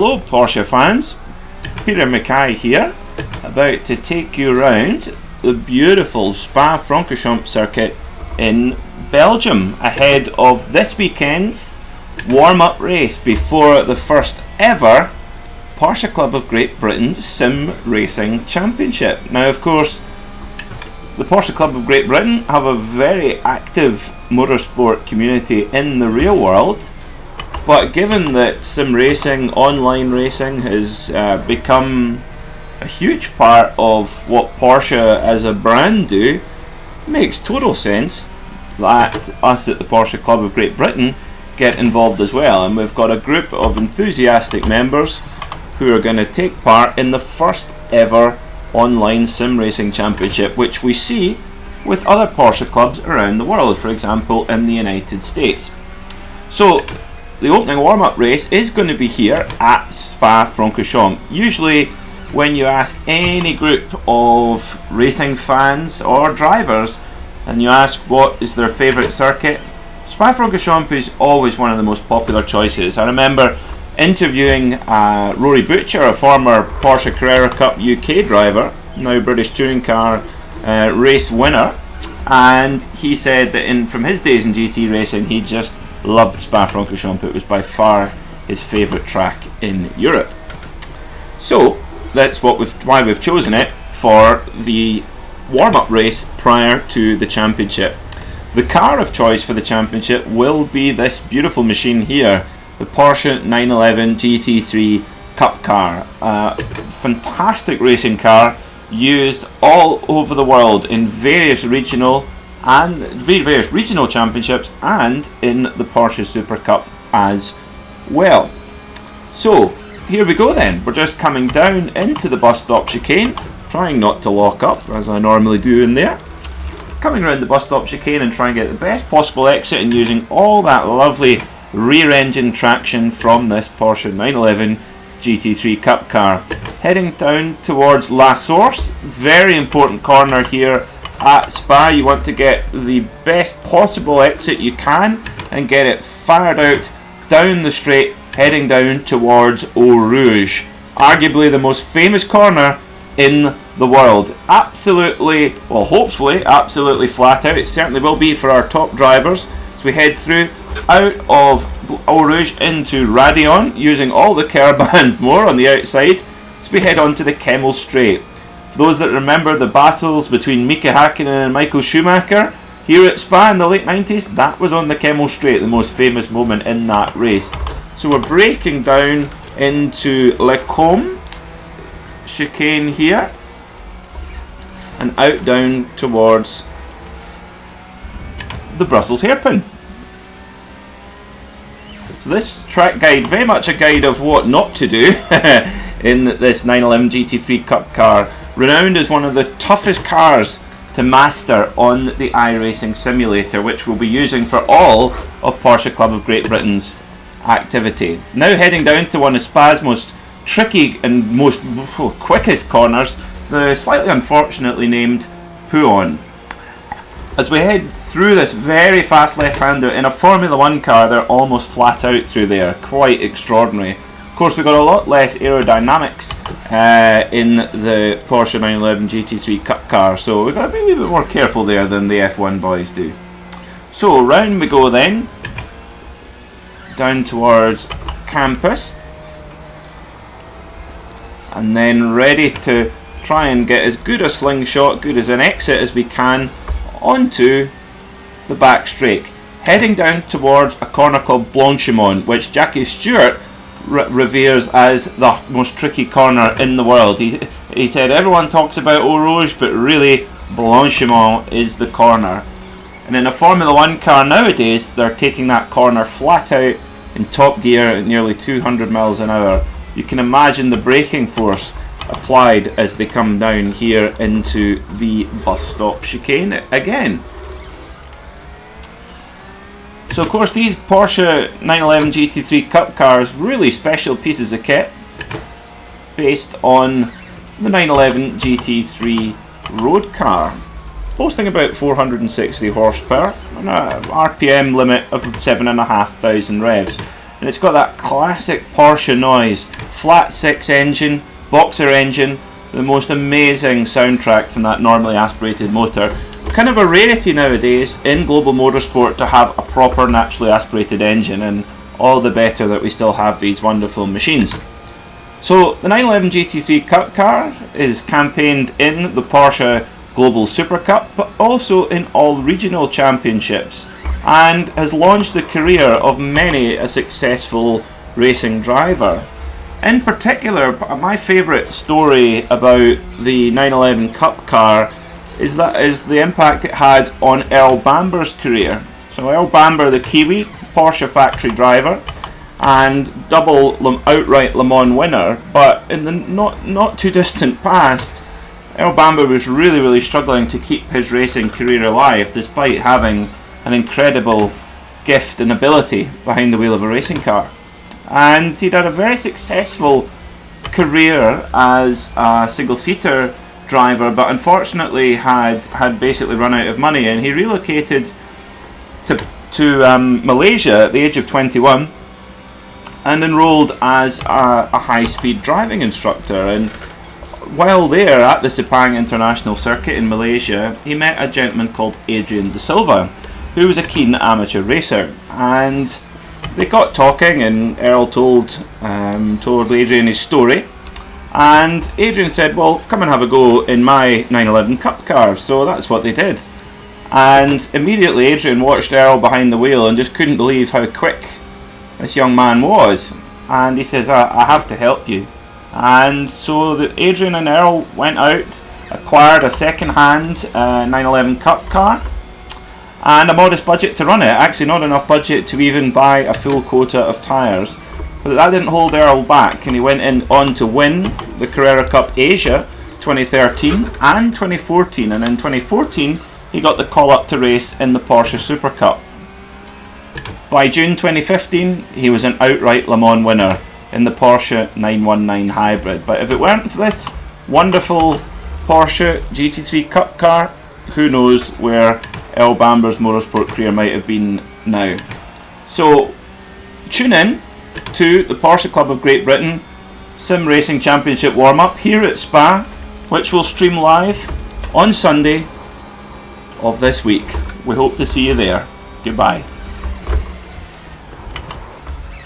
Hello Porsche fans, Peter Mackay here, about to take you around the beautiful Spa-Francorchamps circuit in Belgium ahead of this weekend's warm-up race before the first ever Porsche Club of Great Britain Sim Racing Championship. Now of course, the Porsche Club of Great Britain have a very active motorsport community in the real world. But given that sim racing, online racing, has become a huge part of what Porsche as a brand do, it makes total sense that us at the Porsche Club of Great Britain get involved as well. And we've got a group of enthusiastic members who are going to take part in the first ever online sim racing championship, which we see with other Porsche clubs around the world, for example in the United States. So the opening warm-up race is going to be here at Spa-Francorchamps. Usually when you ask any group of racing fans or drivers and you ask what is their favourite circuit, Spa-Francorchamps is always one of the most popular choices. I remember interviewing Rory Butcher, a former Porsche Carrera Cup UK driver, now British Touring Car race winner, and he said that from his days in GT racing he just loved Spa-Francorchamps. It was by far his favourite track in Europe. So that's why we've chosen it for the warm-up race prior to the championship. The car of choice for the championship will be this beautiful machine here, the Porsche 911 GT3 Cup car. Fantastic racing car, used all over the world in various regional championships and in the Porsche Super Cup as well. So here we go then. We're just coming down into the bus stop chicane, trying not to lock up as I normally do in there. Coming around the bus stop chicane and trying to get the best possible exit and using all that lovely rear engine traction from this Porsche 911 GT3 Cup car. Heading down towards La Source, very important corner here at Spa. You want to get the best possible exit you can and get it fired out down the straight, heading down towards Eau Rouge, arguably the most famous corner in the world. Absolutely, well, hopefully absolutely flat out. It certainly will be for our top drivers. So we head through out of Eau Rouge into Raidillon, using all the curb and more on the outside. So we head on to the Kemmel Straight. For those that remember the battles between Mika Hakkinen and Michael Schumacher here at Spa in the late 90s, that was on the Kemmel Straight, the most famous moment in that race. So we're braking down into Le Combe chicane here and out down towards the Brussels hairpin. So this track guide, very much a guide of what not to do in this 911 GT3 Cup car, renowned as one of the toughest cars to master on the iRacing simulator, which we'll be using for all of Porsche Club of Great Britain's activity. Now heading down to one of Spa's most tricky and most quickest corners, the slightly unfortunately named Pouhon. As we head through this very fast left-hander in a Formula 1 car, they're almost flat out through there, quite extraordinary. Of course, we've got a lot less aerodynamics in the Porsche 911 GT3 Cup car, so we've got to be a little bit more careful there than the F1 boys do. So round we go then, down towards campus, and then ready to try and get as good a slingshot, good as an exit as we can onto the back straight, heading down towards a corner called Blanchimont, which Jackie Stewart reveres as the most tricky corner in the world. He said everyone talks about Eau Rouge, but really Blanchimont is the corner. And in a Formula 1 car nowadays, they're taking that corner flat out in top gear at nearly 200 miles an hour. You can imagine the braking force applied as they come down here into the bus stop chicane again. So of course these Porsche 911 GT3 Cup cars, really special pieces of kit based on the 911 GT3 road car, boasting about 460 horsepower and a RPM limit of 7,500 revs. and it's got that classic Porsche noise, flat 6 engine, boxer engine, the most amazing soundtrack from that normally aspirated motor. Kind of a rarity nowadays in global motorsport to have a proper naturally aspirated engine, and all the better that we still have these wonderful machines. So the 911 GT3 Cup car is campaigned in the Porsche Global Super Cup, but also in all regional championships, and has launched the career of many a successful racing driver. In particular, my favourite story about the 911 Cup car is the impact it had on Earl Bamber's career. So Earl Bamber, the Kiwi, Porsche factory driver, and double outright Le Mans winner, but in the not too distant past, Earl Bamber was really struggling to keep his racing career alive, despite having an incredible gift and ability behind the wheel of a racing car. And he'd had a very successful career as a single-seater driver, but unfortunately had basically run out of money, and he relocated to Malaysia at the age of 21 and enrolled as a high-speed driving instructor. And while there at the Sepang International Circuit in Malaysia, he met a gentleman called Adrian De Silva, who was a keen amateur racer, and they got talking, and Earl told Adrian his story, and Adrian said, well, come and have a go in my 911 Cup car. So that's what they did, and immediately Adrian watched Earl behind the wheel and just couldn't believe how quick this young man was, and he says, I have to help you. And so Adrian and Earl went out, acquired a second-hand 911 Cup car, and a modest budget to run it. Actually not enough budget to even buy a full quota of tyres. But that didn't hold Earl back, and he went on to win the Carrera Cup Asia 2013 and 2014. And in 2014, he got the call up to race in the Porsche Super Cup. By June 2015, he was an outright Le Mans winner in the Porsche 919 Hybrid. But if it weren't for this wonderful Porsche GT3 Cup car, who knows where Earl Bamber's motorsport career might have been now. So tune in to the Porsche Club of Great Britain Sim Racing Championship warm-up here at Spa, which will stream live on Sunday of this week. We hope to see you there. Goodbye.